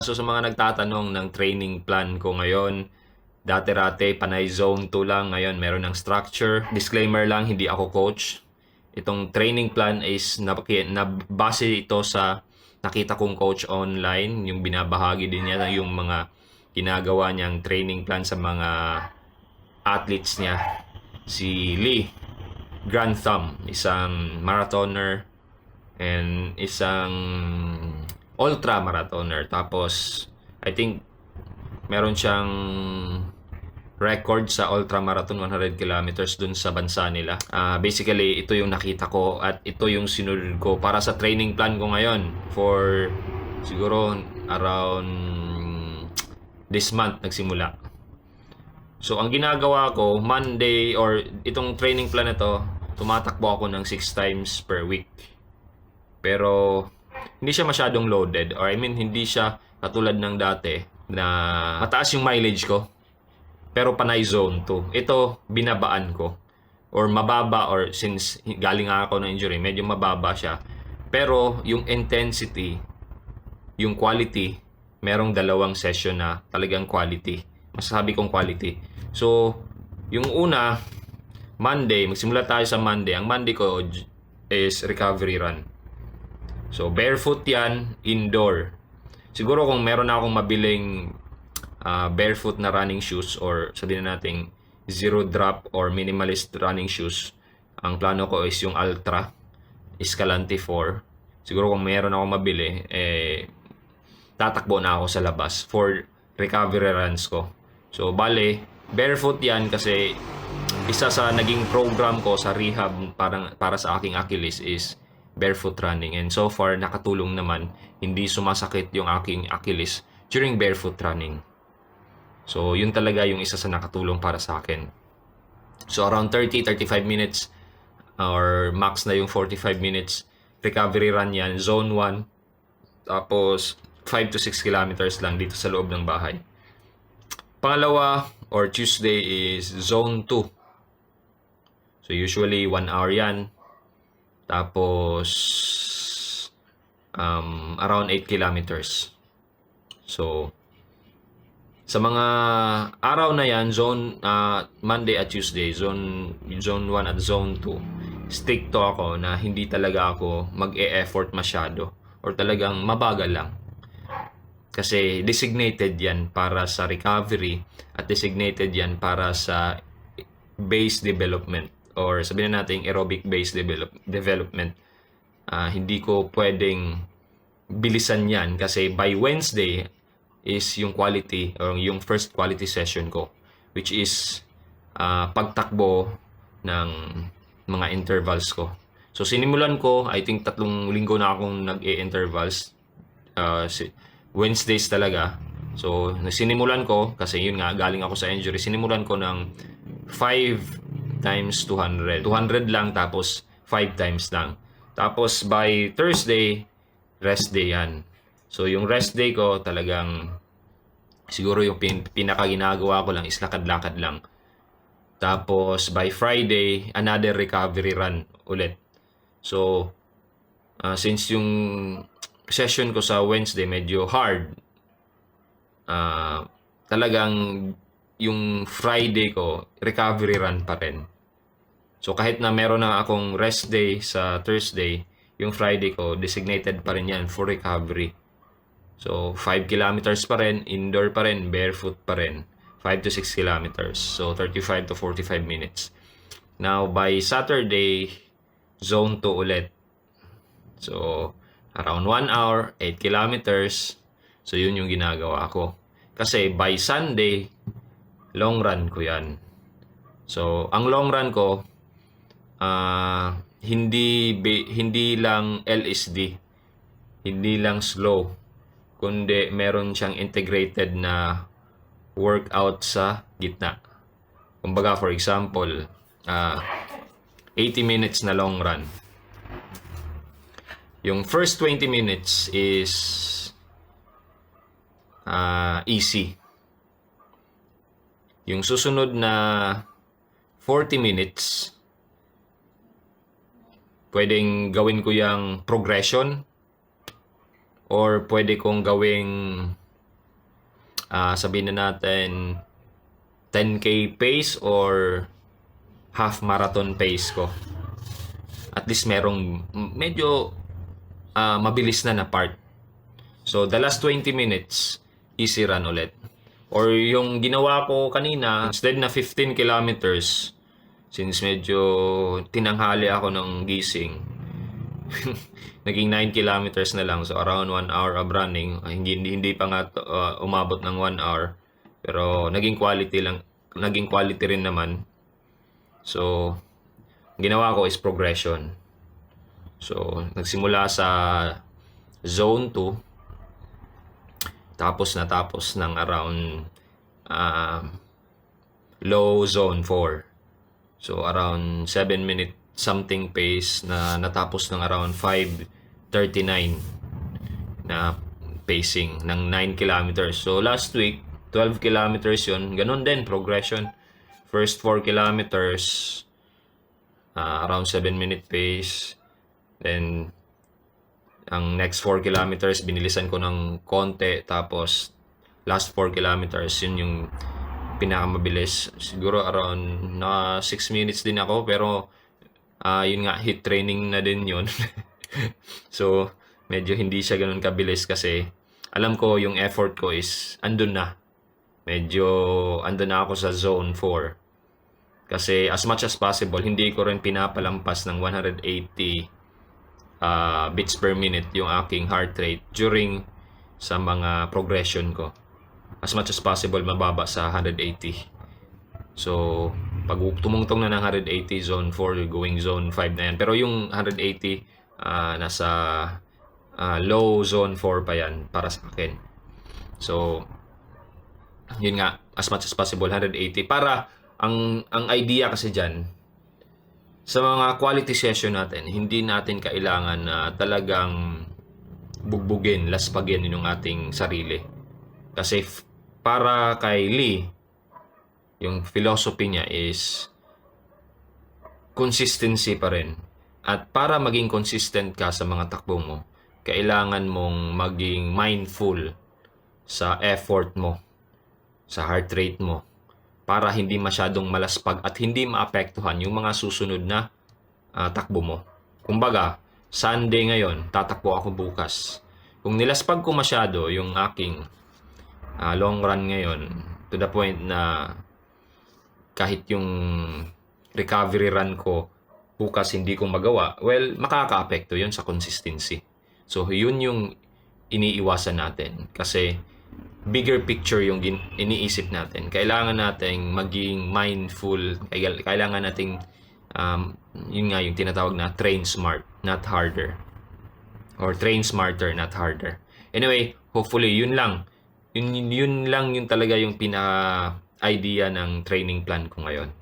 So sa mga nagtatanong ng training plan ko ngayon, dati-rate panay zone 2 lang, ngayon meron ng structure. Disclaimer lang, hindi ako coach. Itong training plan is nabase ito sa nakita kong coach online, yung binabahagi din niya yung mga ginagawa niyang training plan sa mga athletes niya. Si Lee Grantham, isang marathoner and isang ultra marathoner. Tapos I think meron siyang record sa ultra marathon 100 kilometers dun sa bansa nila. Basically, ito yung nakita ko at ito yung sinunod ko para sa training plan ko ngayon for siguro around this month nagsimula. So, ang ginagawa ko, Monday or itong training plan na to, tumatakbo ako ng 6 times per week. Pero, hindi siya masyadong loaded or I mean, hindi siya katulad ng dati na mataas yung mileage ko pero panay zone 2. Ito, binabaan ko. Or mababa, or since galing nga ako ng injury, medyo mababa siya. Pero yung intensity, yung quality, merong dalawang session na talagang quality. Masasabi kong quality. So, yung una, Monday, magsimula tayo sa Monday. Ang Monday ko is recovery run. So, barefoot yan, indoor. Siguro kung meron na akong mabiling barefoot na running shoes or sabihin natin zero drop or minimalist running shoes, ang plano ko is yung Ultra Escalante 4. Siguro kung meron ako mabili, tatakbo na ako sa labas for recovery runs ko. So bale, barefoot yan kasi isa sa naging program ko sa rehab para sa aking Achilles is barefoot running. And so far, nakatulong naman, hindi sumasakit yung aking Achilles during barefoot running. So, yun talaga yung isa sa nakatulong para sa akin. So, around 30-35 minutes or max na yung 45 minutes recovery run yan, zone 1. Tapos, 5 to 6 kilometers lang dito sa loob ng bahay. Pangalawa, or Tuesday is zone 2. So, usually 1 hour yan. Tapos, around 8 kilometers. So, sa mga araw na yan, Monday at Tuesday, zone 1 at zone 2, stick to ako na hindi talaga ako mag-e-effort masyado or talagang mabagal lang. Kasi designated yan para sa recovery at designated yan para sa base development or sabihin natin aerobic base development. Hindi ko pwedeng bilisan yan kasi by Wednesday is yung quality or yung first quality session ko, which is pagtakbo ng mga intervals ko. So sinimulan ko, I think 3 linggo na akong nag-e-intervals, Wednesdays talaga. So sinimulan ko kasi yun nga, galing ako sa injury, sinimulan ko ng 5 times 200 lang, tapos 5 times lang. Tapos by Thursday, rest day yan. So, yung rest day ko talagang siguro yung pinaka ginagawa ko lang is lakad-lakad lang. Tapos, by Friday, another recovery run ulit. So, since yung session ko sa Wednesday medyo hard, talagang yung Friday ko, recovery run pa rin. So, kahit na meron na akong rest day sa Thursday, yung Friday ko, designated pa rin yan for recovery. So, 5 kilometers pa rin, indoor pa rin, barefoot pa rin. 5 to 6 kilometers. So, 35 to 45 minutes. Now, by Saturday, zone 2 ulit. So, around 1 hour, 8 kilometers. So, yun yung ginagawa ko. Kasi by Sunday, long run ko yan. So, ang long run ko, hindi lang LSD, hindi lang slow, kundi meron siyang integrated na workout sa gitna. Kumbaga, for example, 80 minutes na long run. Yung first 20 minutes is easy. Yung susunod na 40 minutes, pwedeng gawin ko yung progression or pwede kong gawing sabihin na natin 10K pace or half marathon pace ko. At least merong medyo mabilis na part. So, the last 20 minutes, easy run ulit. Or yung ginawa ko kanina, instead na 15 kilometers, since medyo tinanghali ako ng gising, naging 9 kilometers na lang. So, around 1 hour of running. Hindi pa nga umabot ng 1 hour. Pero, naging quality rin naman. So, ginawa ko is progression. So, nagsimula sa zone 2, tapos natapos ng around low zone 4. So, around 7-minute something pace na natapos ng around 5:39 na pacing ng 9 kilometers. So, last week, 12 kilometers yun. Ganun din, progression. First 4 kilometers, around 7-minute pace. Then, ang next 4 kilometers, binilisan ko ng konti. Tapos, last 4 kilometers, yun yung pinakamabilis. Siguro around 6 minutes din ako. Pero, yun nga, HIIT training na din yun. So, medyo hindi siya ganun kabilis kasi alam ko yung effort ko is andun na. Medyo andun na ako sa zone 4. Kasi as much as possible, hindi ko rin pinapalampas ng 180 beats per minute yung aking heart rate during sa mga progression ko. As much as possible, mababa sa 180. So, pag tumungtong na ng 180, zone 4, going zone 5 na yan. Pero yung 180, nasa low zone 4 pa yan para sa akin. So, yun nga, as much as possible, 180. Para, ang idea kasi dyan, sa mga quality session natin, hindi natin kailangan na talagang bugbugin, laspagin yung ating sarili. Kasi para kay Lee, yung philosophy niya is consistency pa rin. At para maging consistent ka sa mga takbo mo, kailangan mong maging mindful sa effort mo, sa heart rate mo, para hindi masyadong malaspag at hindi maapektuhan yung mga susunod na takbo mo. Kumbaga, Sunday ngayon, tatakbo ako bukas. Kung nilaspag ko masyado yung aking long run ngayon, to the point na kahit yung recovery run ko bukas hindi ko magawa, well, makaka-apekto yun sa consistency. So, yun yung iniiwasan natin. Kasi, bigger picture yung iniisip natin. Kailangan nating maging mindful. Kailangan nating, yun nga yung tinatawag na train smart, not harder. Or train smarter, not harder. Anyway, hopefully, yun lang. Yun lang yung talaga yung pinaka-idea ng training plan ko ngayon.